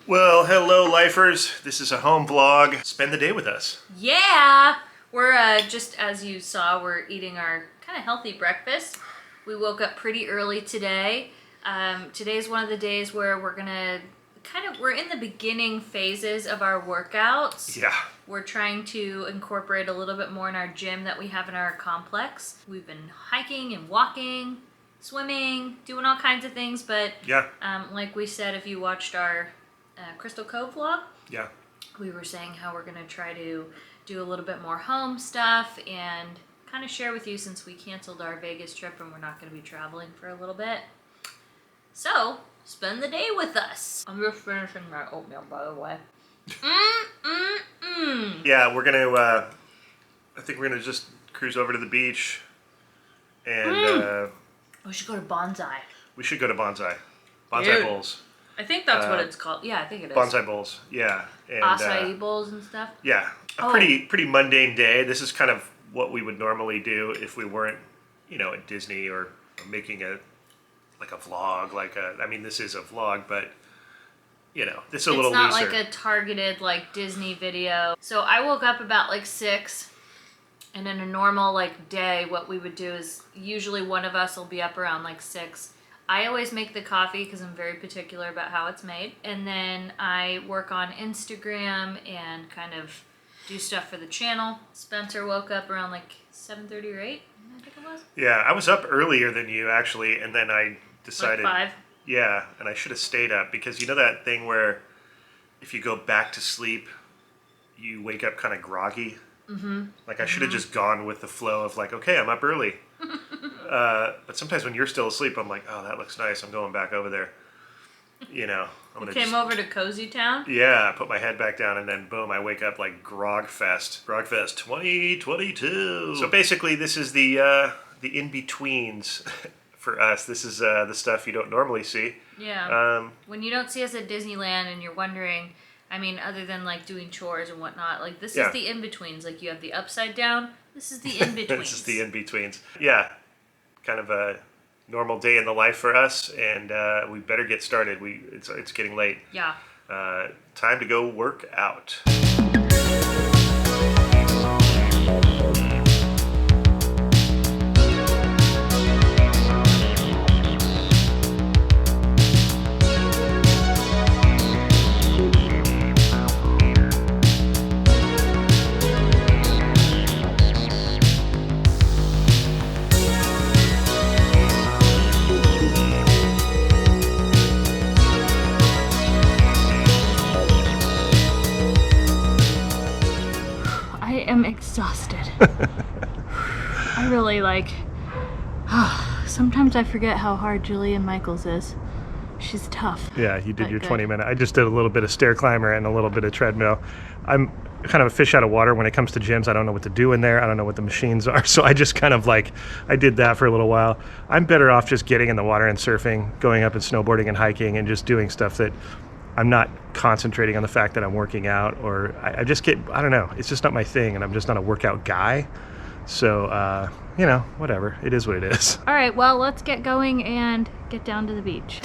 Well, hello lifers. This is a home vlog. Spend the day with us. Yeah! We're just as you saw, we're eating our kind of healthy breakfast. We woke up pretty early today. Today's one of the days where we're gonna we're in the beginning phases of our workouts. Yeah. We're trying to incorporate a little bit more in our gym that we have in our complex. We've been hiking and walking, swimming, doing all kinds of things, but Yeah. like we said, if you watched our Crystal Cove vlog, Yeah. we were saying how we're gonna try to do a little bit more home stuff and kind of share with you since we canceled our Vegas trip and we're not gonna be traveling for a little bit. So, spend the day with us. I'm just finishing my oatmeal, by the way. Yeah, we're gonna, I think we're gonna just cruise over to the beach and We should go to Banzai. we should go to Bonsai. Bonsai Bowls. I think that's what it's called. Yeah, I think it is. Bonsai Bowls, yeah. And, Acai bowls and stuff. Yeah, a pretty mundane day. This is kind of what we would normally do if we weren't, at Disney or making a vlog. I mean, this is a vlog, but this is a little looser. It's not like a targeted Disney video. So I woke up about 6, and in a normal day, what we would do is usually one of us will be up around 6. I always make the coffee because I'm very particular about how it's made. And then I work on Instagram and kind of do stuff for the channel. Spencer woke up around 7:30 or 8, I think it was. Yeah, I was up earlier than you actually, and then I decided... 5? Yeah, and I should have stayed up because that thing where if you go back to sleep, you wake up kind of groggy? Mm-hmm. I should have just gone with the flow of okay, I'm up early. But sometimes when you're still asleep, I'm like, oh, that looks nice. I'm going back over there. I'm gonna Came over to Cozy Town? Yeah, put my head back down, and then boom, I wake up like Grog Fest. Grog Fest 2022. So basically, this is the in-betweens for us. This is the stuff you don't normally see. Yeah. When you don't see us at Disneyland and you're wondering, I mean, other than doing chores and whatnot, this is the in-betweens. You have the upside down. This is the in-betweens. This is the in-betweens. Yeah. Kind of a normal day in the life for us, and we better get started. It's getting late. Yeah. Time to go work out. Exhausted. I really sometimes I forget how hard Julian Michaels is. She's tough. Yeah, you did your 20-minute. I just did a little bit of stair climber and a little bit of treadmill. I'm kind of a fish out of water when it comes to gyms. I don't know what to do in there. I don't know what the machines are. So I just kind of I did that for a little while. I'm better off just getting in the water and surfing, going up and snowboarding and hiking and just doing stuff that I'm not concentrating on the fact that I'm working out, or I just I don't know, it's just not my thing, and I'm just not a workout guy. So, whatever. It is what it is. All right, well, let's get going and get down to the beach.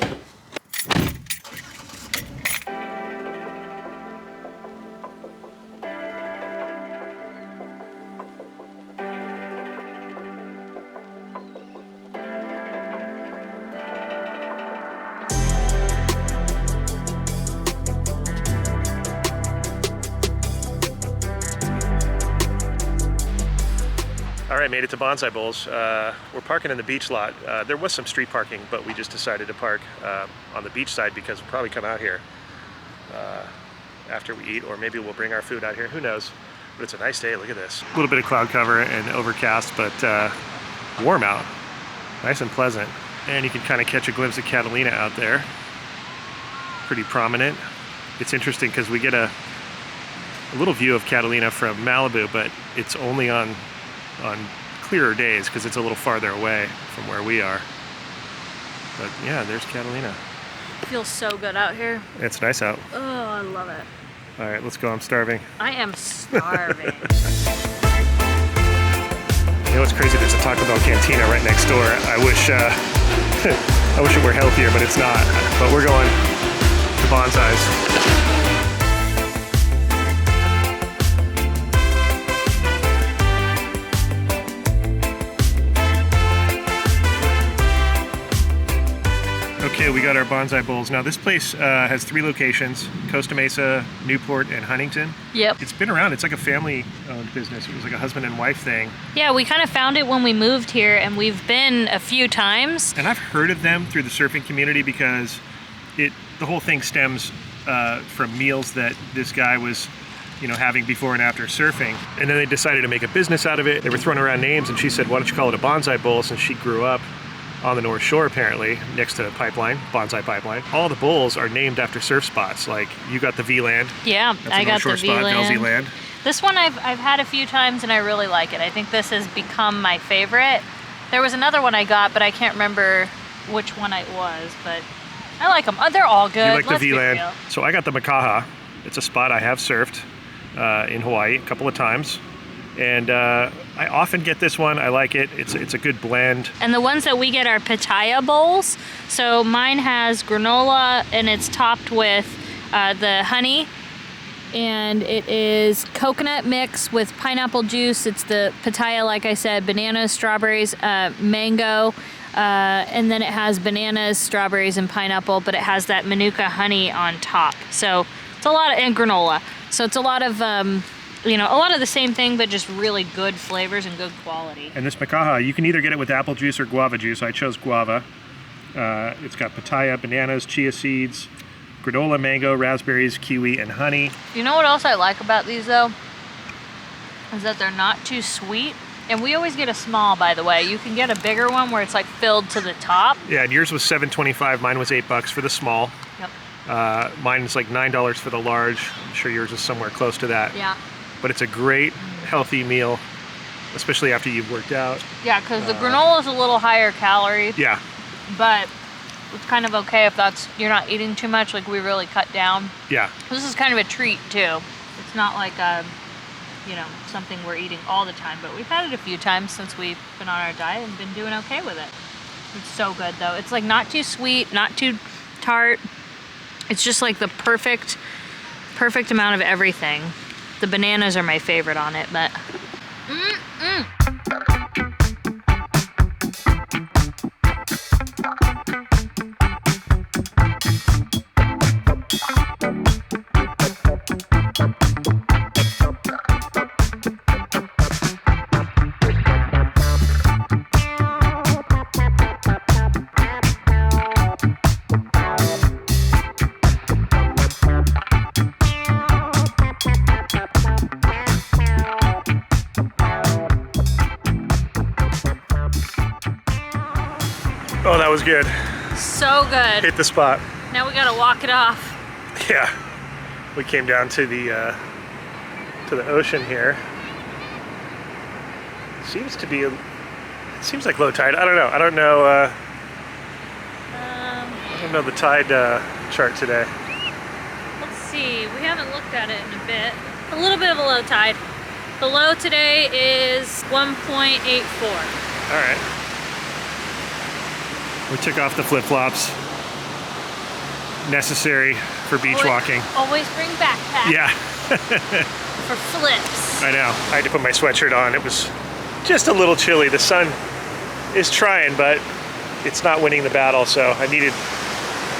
All right, made it to Bonsai Bowls. We're parking in the beach lot. There was some street parking, but we just decided to park on the beach side because we'll probably come out here after we eat, or maybe we'll bring our food out here. Who knows? But it's a nice day. Look at this. A little bit of cloud cover and overcast, but warm out. Nice and pleasant. And you can kind of catch a glimpse of Catalina out there. Pretty prominent. It's interesting because we get a little view of Catalina from Malibu, but it's only on clearer days because it's a little farther away from where we are. But yeah, there's Catalina. It feels so good out here. It's nice out. Oh, I love it. All right, let's go. I'm starving. I am starving. You know what's crazy? There's a Taco Bell Cantina right next door. I wish I wish it were healthier, but it's not. But we're going for bonsais. Okay, we got our Bonsai Bowls. Now this place has 3 locations, Costa Mesa, Newport, and Huntington. Yep. It's been around. It's like a family-owned business. It was like a husband and wife thing. Yeah, we kind of found it when we moved here, and we've been a few times. And I've heard of them through the surfing community because the whole thing stems from meals that this guy was having before and after surfing. And then they decided to make a business out of it. They were throwing around names, and she said, why don't you call it a Bonsai Bowl, since she grew up on the North Shore, apparently, next to the pipeline, Bonsai Pipeline. All the bowls are named after surf spots. Like, you got the V-Land. Yeah, I got the V-Land. V-Land. This one I've had a few times, and I really like it. I think this has become my favorite. There was another one I got, but I can't remember which one it was, but I like them. They're all good. You like the V-Land. So I got the Makaha. It's a spot I have surfed in Hawaii a couple of times. And I often get this one. I like it. It's a good blend. And the ones that we get are pitaya bowls. So mine has granola, and it's topped with the honey. And it is coconut mix with pineapple juice. It's the pitaya, like I said, bananas, strawberries, mango. And then it has bananas, strawberries, and pineapple, but it has that manuka honey on top. So it's a lot of, and granola. So it's a lot of, a lot of the same thing, but just really good flavors and good quality. And this Makaha, you can either get it with apple juice or guava juice. I chose guava. It's got pitaya, bananas, chia seeds, granola, mango, raspberries, kiwi, and honey. You know what else I like about these, though? Is that they're not too sweet. And we always get a small, by the way. You can get a bigger one where it's like filled to the top. Yeah, and yours was $7.25. Mine was $8 for the small. Yep. Mine is like $9 for the large. I'm sure yours is somewhere close to that. Yeah. But it's a great, healthy meal, especially after you've worked out. Yeah, because the granola is a little higher calorie. Yeah. But it's kind of okay if you're not eating too much, like we really cut down. Yeah. This is kind of a treat, too. It's not like something we're eating all the time, but we've had it a few times since we've been on our diet and been doing okay with it. It's so good, though. It's like not too sweet, not too tart. It's just like the perfect amount of everything. The bananas are my favorite on it, but Oh, that was good. so good. Hit the spot. Now we gotta walk it off. Yeah. We came down to the ocean here. Seems like low tide. I don't know. I don't know the tide chart today. Let's see. We haven't looked at it in a bit. A little bit of a low tide. The low today is 1.84. All right. We took off the flip-flops. Necessary for beach walking. Always bring backpack. Yeah. For flips. I know. I had to put my sweatshirt on. It was just a little chilly. The sun is trying, but it's not winning the battle, so I needed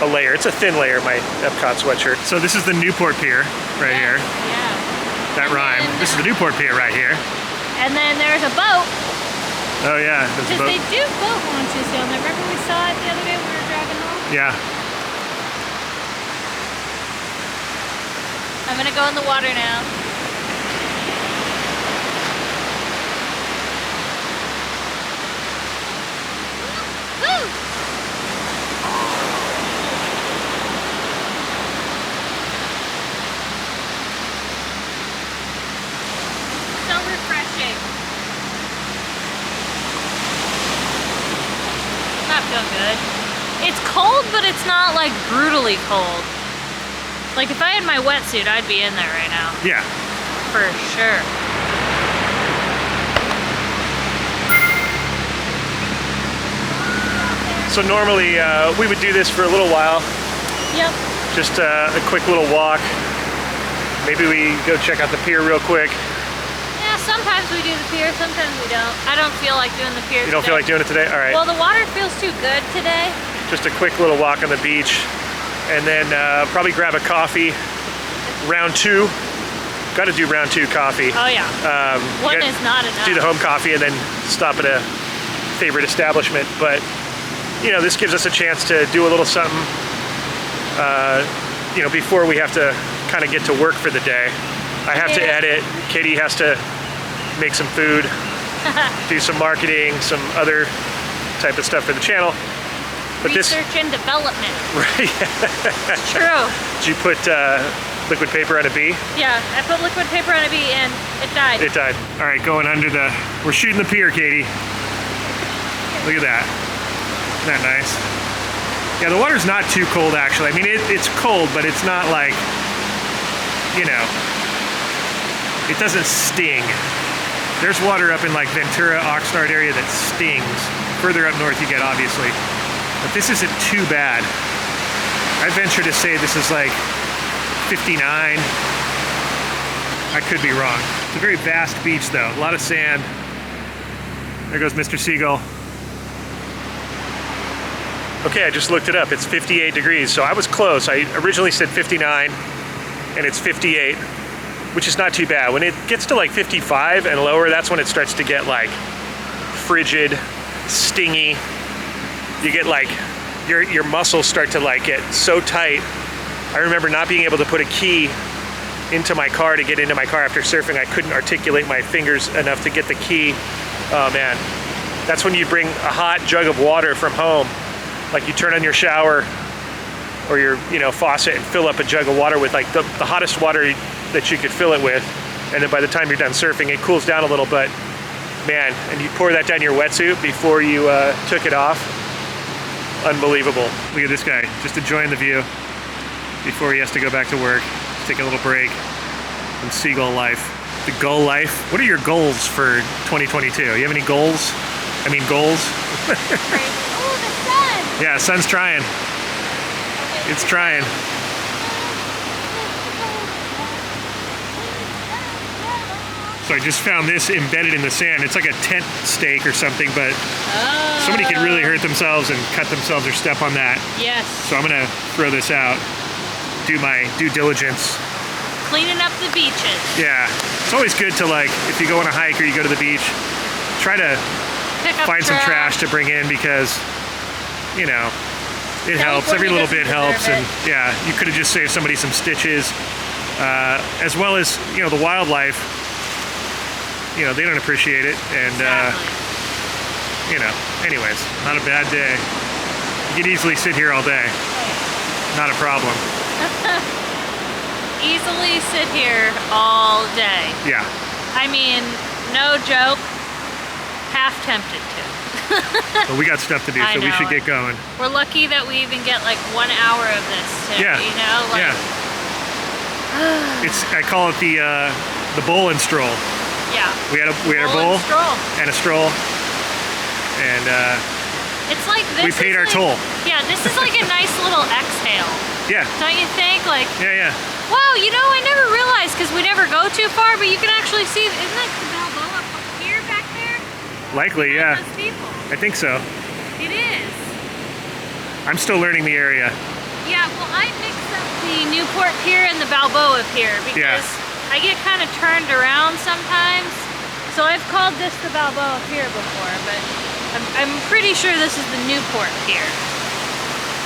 a layer. It's a thin layer, my Epcot sweatshirt. So this is the Newport Pier right here. Yeah. That rhyme. This is the Newport Pier right here. And then there's a boat. Oh yeah, there's a Because boat. they do boat launches down there. Remember we saw it the other day when we were driving home? Yeah. I'm gonna go in the water now. Woo! So refreshing. Not feel good. It's cold, but it's not like brutally cold. Like if I had my wetsuit, I'd be in there right now. Yeah. For sure. So normally we would do this for a little while. Yep. Just a quick little walk. Maybe we go check out the pier real quick. Yeah, sometimes we do the pier, sometimes we don't. I don't feel like doing the pier You don't feel like doing it today? All right. Well, the water feels too good today. Just a quick little walk on the beach. And then probably grab a coffee. Round 2. Got to do round 2 coffee. Oh yeah. One is not enough. Do the home coffee and then stop at a favorite establishment. But you know, this gives us a chance to do a little something. You know, before we have to kind of get to work for the day. I have to edit. Katie has to make some food, do some marketing, some other type of stuff for the channel. But research and development. Right. True. Did you put liquid paper on a bee? Yeah, I put liquid paper on a bee and it died. It died. All right, going under the, we're shooting the pier, Katie. Look at that. Isn't that nice? Yeah, the water's not too cold actually. I mean, it's cold, but it's not like, you know, it doesn't sting. There's water up in like Ventura, Oxnard area that stings. Further up north you get, obviously. But this isn't too bad. I venture to say this is like 59. I could be wrong. It's a very vast beach though. A lot of sand. There goes Mr. Seagull. Okay, I just looked it up. It's 58 degrees, so I was close. I originally said 59, and it's 58, which is not too bad. When it gets to like 55 and lower, that's when it starts to get like frigid, stingy. You get like, your muscles start to like get so tight. I remember not being able to put a key into my car to get into my car after surfing. I couldn't articulate my fingers enough to get the key. Oh man, that's when you bring a hot jug of water from home. Like you turn on your shower or your, you know, faucet and fill up a jug of water with like the hottest water that you could fill it with. And then by the time you're done surfing, it cools down a little, but man, and you pour that down your wetsuit before you took it off. Unbelievable. Look at this guy, just enjoying the view before he has to go back to work. Take a little break from seagull life. The gull life. What are your goals for 2022? You have any goals? I mean goals? Oh, the sun! Yeah, sun's trying. It's trying. So I just found this embedded in the sand. It's like a tent stake or something, but somebody could really hurt themselves and cut themselves or step on that. Yes. So I'm gonna throw this out, do my due diligence. Cleaning up the beaches. Yeah, it's always good to, like, if you go on a hike or you go to the beach, try to find some trash to bring in because, you know, it helps. Every little bit helps. And yeah, you could have just saved somebody some stitches, as well as, you know, the wildlife. You know, they don't appreciate it. And, you know, anyways, not a bad day. You could easily sit here all day. Not a problem. Easily sit here all day. Yeah. I mean, no joke, half tempted to. Well, we got stuff to do, so we should get going. We're lucky that we even get like 1 hour of this too, you know? Like, yeah. I call it the bowl and stroll. Yeah. We had our bowl and a stroll. And it's like this. We paid our toll. Yeah, this is like a nice little exhale. Yeah. Don't you think? Like. Yeah, yeah. Wow, you know, I never realized because we never go too far, but you can actually see. Isn't that the Balboa Pier back there? Likely, yeah. Those people. I think so. It is. I'm still learning the area. Yeah, well, I mixed up the Newport Pier and the Balboa Pier because I get kind of turned around sometimes. So I've called this the Balboa Pier before, but I'm pretty sure this is the Newport Pier.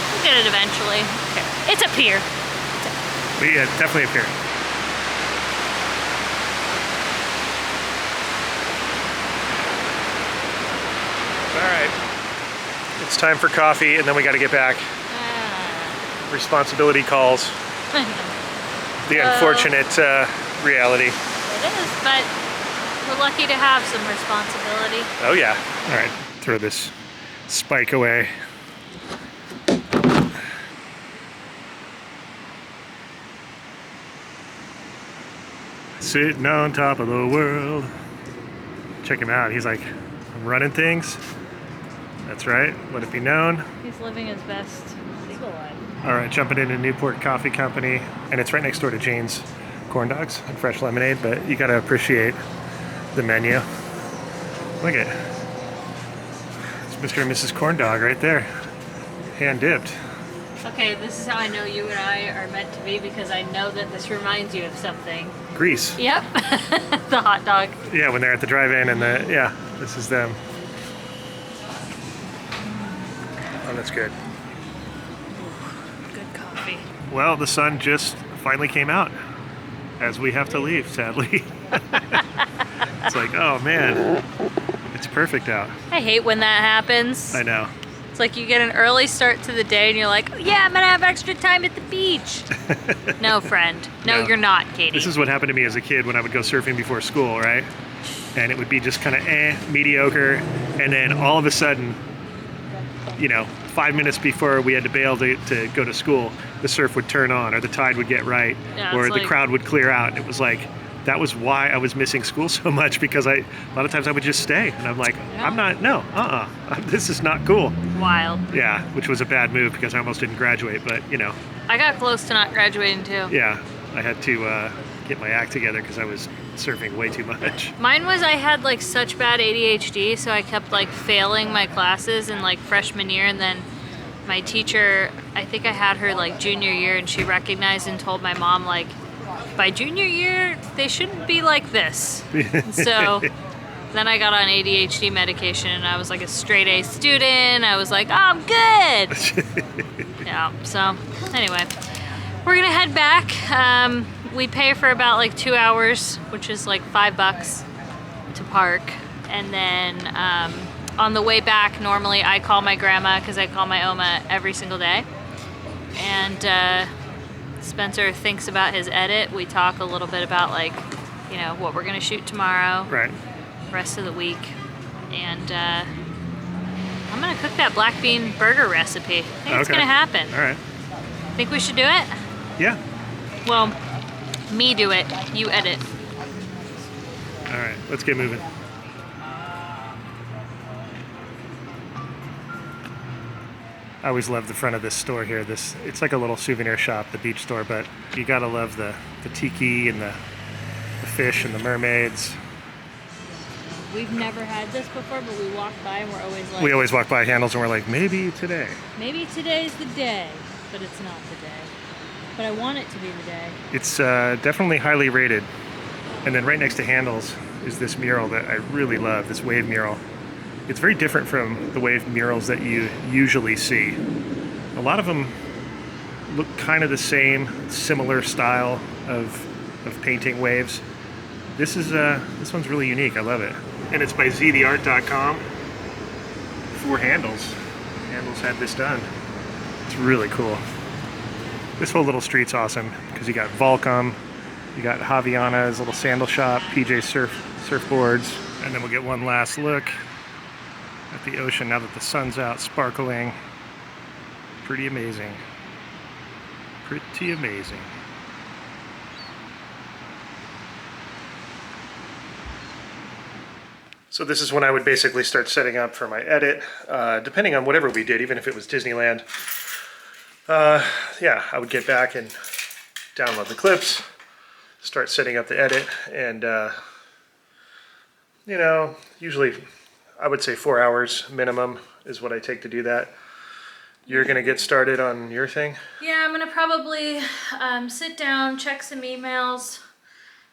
We'll get it eventually. It's a pier. But yeah, definitely a pier. All right. It's time for coffee, and then we got to get back. Responsibility calls. The unfortunate reality. It is, but we're lucky to have some responsibility. Oh yeah. All right, throw this spike away. Sitting on top of the world. Check him out. He's like, I'm running things. That's right. Let it be known. He's living his best seagull life. All right, jumping into Newport Coffee Company, and it's right next door to Jane's Corn Dogs and Fresh Lemonade, but you gotta appreciate the menu. Look at it. It's Mr. and Mrs. Corn Dog right there, hand dipped. Okay, this is how I know you and I are meant to be, because I know that this reminds you of something. Grease. Yep, the hot dog. Yeah, when they're at the drive-in and this is them. Oh, that's good. Good coffee. Well, the sun just finally came out as we have to leave, sadly. It's like, oh man, it's perfect out. I hate when that happens. I know. It's like you get an early start to the day and you're like, oh, yeah, I'm gonna have extra time at the beach. No, friend. No, you're not, Katie. This is what happened to me as a kid when I would go surfing before school, right? And it would be just kind of mediocre. And then all of a sudden, 5 minutes before we had to bail to go to school, the surf would turn on, or the tide would get right, or the crowd would clear out. And it was like, that was why I was missing school so much, because a lot of times I would just stay. And I'm like, this is not cool. Wild. Yeah, which was a bad move because I almost didn't graduate, but I got close to not graduating too. Yeah, I had to get my act together because I was surfing way too much. Mine was, I had like such bad ADHD, so I kept like failing my classes in like freshman year, and then my teacher, I think I had her like junior year, and she recognized and told my mom, like, by junior year, they shouldn't be like this. So then I got on ADHD medication, and I was like a straight A student. I was like, oh, I'm good. Yeah, so anyway, we're gonna head back. We pay for about like 2 hours, which is like $5 to park. And then on the way back, normally I call my grandma, because I call my Oma every single day. And Spencer thinks about his edit. We talk a little bit about like, what we're gonna shoot tomorrow. Right. Rest of the week. And I'm gonna cook that black bean burger recipe. I think it's gonna happen. All right. Think we should do it? Yeah. Well, me do it, you edit. All right, let's get moving. I always love the front of this store here. It's like a little souvenir shop, the beach store, but you gotta love the tiki and the fish and the mermaids. We've never had this before, but we walk by and we're always like... We always walk by handles and we're like, maybe today. Maybe today's the day, but it's not the day. But I want it to be the day. It's definitely highly rated. And then right next to handles is this mural that I really love, this wave mural. It's very different from the wave murals that you usually see. A lot of them look kind of the same, similar style of painting waves. This one's really unique. I love it. And it's by ztheart.com for handles. Handles had this done. It's really cool. This whole little street's awesome because you got Volcom, you got Javiana's little sandal shop, PJ surfboards, and then we'll get one last look at the ocean now that the sun's out, sparkling. Pretty amazing. Pretty amazing. So this is when I would basically start setting up for my edit, depending on whatever we did, even if it was Disneyland. Yeah, I would get back and download the clips, start setting up the edit, and usually I would say 4 hours minimum is what I take to do that. You're gonna get started on your thing? Yeah, I'm gonna probably sit down, check some emails,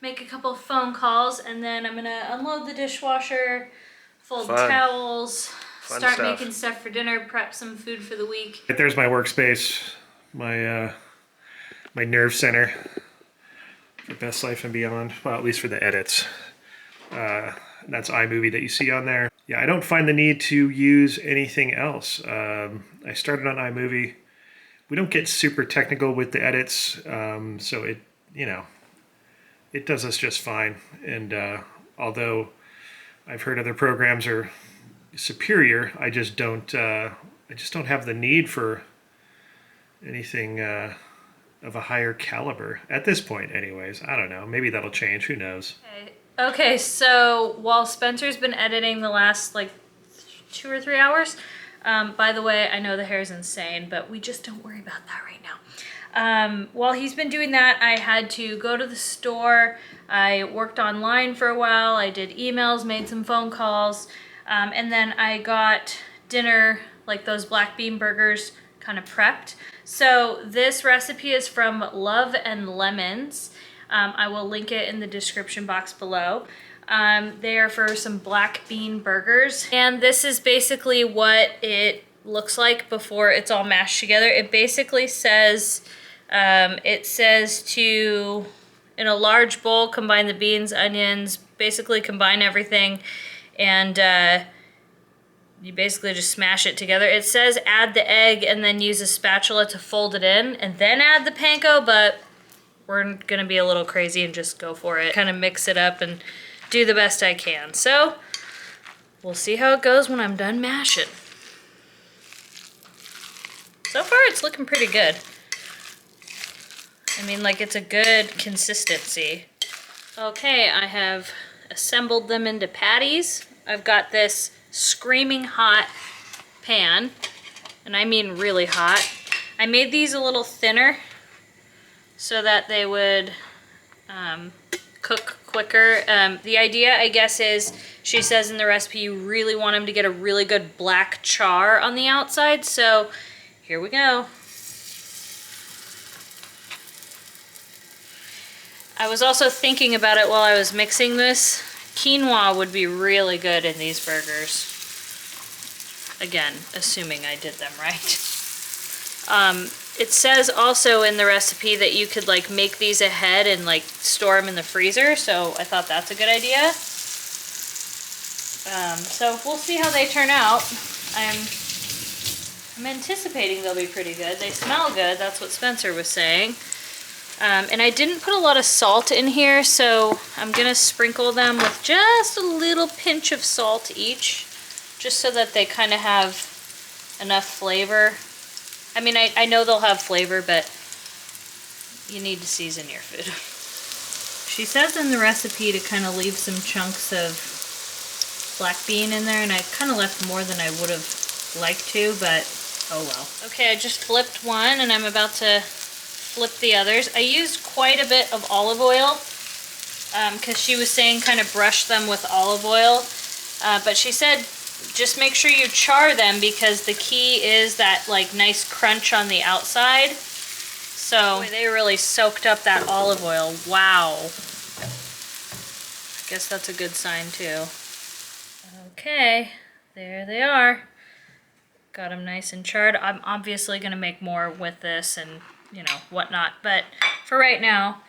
make a couple of phone calls, and then I'm gonna unload the dishwasher, fold towels, start making stuff for dinner, prep some food for the week. There's my workspace, my my nerve center for Best Life and Beyond. Well, at least for the edits. That's iMovie that you see on there. Yeah, I don't find the need to use anything else. I started on iMovie. We don't get super technical with the edits, so it does us just fine. And although I've heard other programs are superior, I just don't have the need for anything of a higher caliber at this point. Anyways, I don't know. Maybe that'll change. Who knows? Okay, so while Spencer's been editing the last like 2 or 3 hours, By the way, I know the hair is insane, but we just don't worry about that right now. While he's been doing that, I had to go to the store. I worked online for a while. I did emails, made some phone calls, and then I got dinner, like those black bean burgers, kind of prepped. So this recipe is from Love and Lemons. I will link it in the description box below. They are for some black bean burgers. And this is basically what it looks like before it's all mashed together. It basically says, to, in a large bowl, combine the beans, onions, basically combine everything, and you basically just smash it together. It says add the egg and then use a spatula to fold it in and then add the panko, but we're gonna be a little crazy and just go for it. Kind of mix it up and do the best I can. So we'll see how it goes when I'm done mashing. So far it's looking pretty good. I mean, like, it's a good consistency. Okay, I have assembled them into patties. I've got this screaming hot pan, and I mean really hot. I made these a little thinner so that they would cook quicker. The idea, I guess, is, she says in the recipe, you really want them to get a really good black char on the outside, so here we go. I was also thinking about it while I was mixing this. Quinoa would be really good in these burgers. Again, assuming I did them right. It says also in the recipe that you could like make these ahead and like store them in the freezer, so I thought that's a good idea. So we'll see how they turn out. I'm anticipating they'll be pretty good. They smell good, that's what Spencer was saying. And I didn't put a lot of salt in here, so I'm gonna sprinkle them with just a little pinch of salt each, just so that they kind of have enough flavor. I mean, I know they'll have flavor, but you need to season your food. She says in the recipe to kind of leave some chunks of black bean in there, and I kind of left more than I would have liked to, but oh well. Okay, I just flipped one, and I'm about to flip the others. I used quite a bit of olive oil because she was saying kind of brush them with olive oil, but she said just make sure you char them because the key is that like nice crunch on the outside. So boy, they really soaked up that olive oil. Wow. I guess that's a good sign too. Okay, there they are. Got them nice and charred. I'm obviously gonna make more with this and you know, whatnot. But for right now,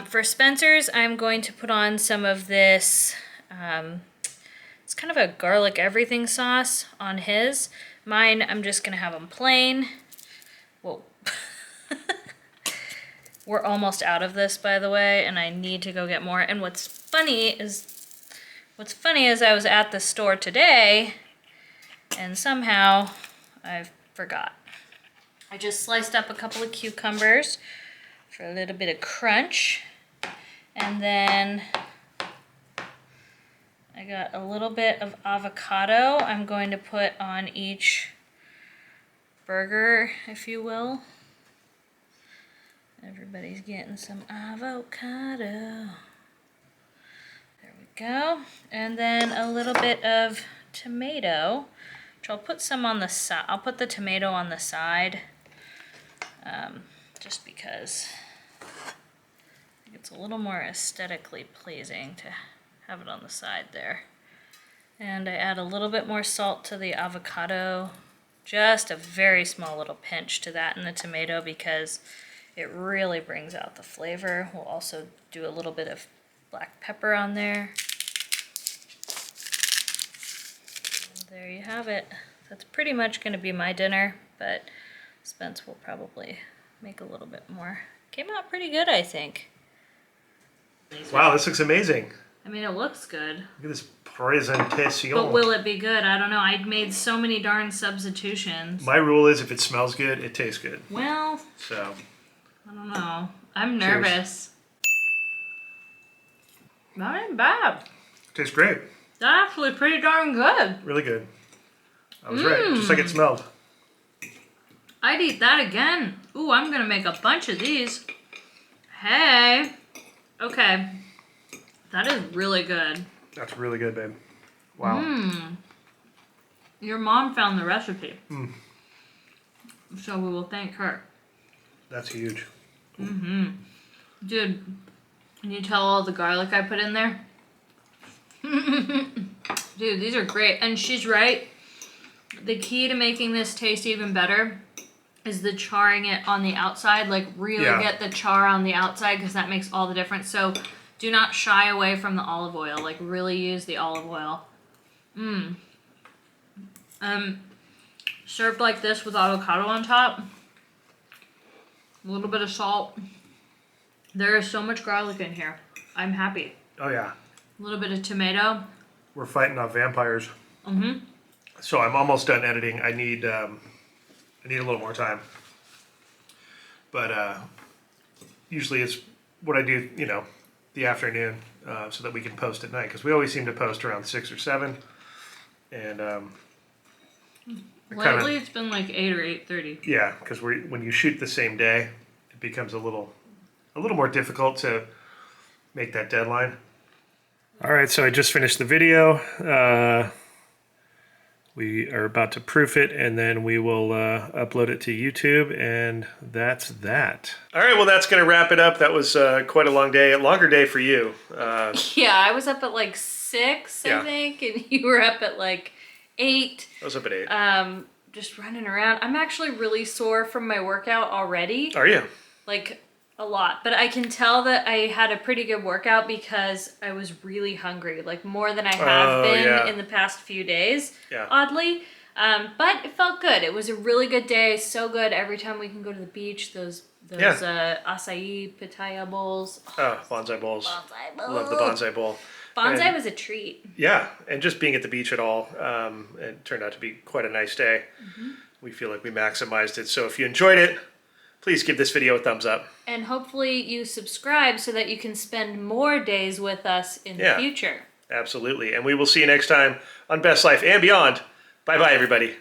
for Spencer's, I'm going to put on some of this, it's kind of a garlic everything sauce on his. Mine, I'm just gonna have them plain. Whoa. We're almost out of this, by the way, and I need to go get more. And what's funny is I was at the store today, and somehow I forgot. I just sliced up a couple of cucumbers for a little bit of crunch. And then I got a little bit of avocado I'm going to put on each burger, if you will. Everybody's getting some avocado. There we go. And then a little bit of tomato, which I'll put some on the side. I'll put the tomato on the side. Just because I think it's a little more aesthetically pleasing to have it on the side there. And I add a little bit more salt to the avocado, just a very small little pinch to that and the tomato because it really brings out the flavor. We'll also do a little bit of black pepper on there. And there you have it. That's pretty much going to be my dinner, but Spence will probably make a little bit more. Came out pretty good, I think. Wow, this looks amazing. I mean, it looks good. Look at this presentation. But will it be good? I don't know. I made so many darn substitutions. My rule is if it smells good, it tastes good. Well, so I don't know. I'm nervous. Not even bad. Tastes great. That's actually pretty darn good. Really good. I was right, just like it smelled. I'd eat that again. Ooh, I'm gonna make a bunch of these. Hey. Okay. That is really good. That's really good, babe. Wow. Your mom found the recipe. So we will thank her. That's huge. Dude, can you tell all the garlic I put in there? Dude, these are great. And she's right. The key to making this taste even better is the charring it on the outside. Like, really get the char on the outside, because that makes all the difference. So do not shy away from the olive oil. Like, really use the olive oil. Served like this with avocado on top. A little bit of salt. There is so much garlic in here. I'm happy. Oh, yeah. A little bit of tomato. We're fighting off vampires. So I'm almost done editing. I need a little more time. But usually it's what I do, you know, the afternoon, so that we can post at night. Because we always seem to post around 6 or 7. And lately it's been like 8 or 8:30. Yeah, because when you shoot the same day, it becomes a little more difficult to make that deadline. All right, so I just finished the video. We are about to proof it, and then we will upload it to YouTube, and that's that. All right, well, that's going to wrap it up. That was quite a long day, a longer day for you. Yeah, I was up at like 6, I think, and you were up at like 8. I was up at 8. Just running around. I'm actually really sore from my workout already. Are you? Like, a lot. But I can tell that I had a pretty good workout because I was really hungry. Like, more than I have been in the past few days, oddly. But it felt good. It was a really good day. So good. Every time we can go to the beach, those acai pitaya bowls. Oh, Bonsai Bowls. Bonsai Bowl. Love the Bonsai Bowl. Bonsai was a treat. Yeah, and just being at the beach at all, it turned out to be quite a nice day. We feel like we maximized it. So if you enjoyed it, please give this video a thumbs up. And hopefully you subscribe so that you can spend more days with us in the future. Absolutely. And we will see you next time on Best Life and Beyond. Bye-bye, everybody.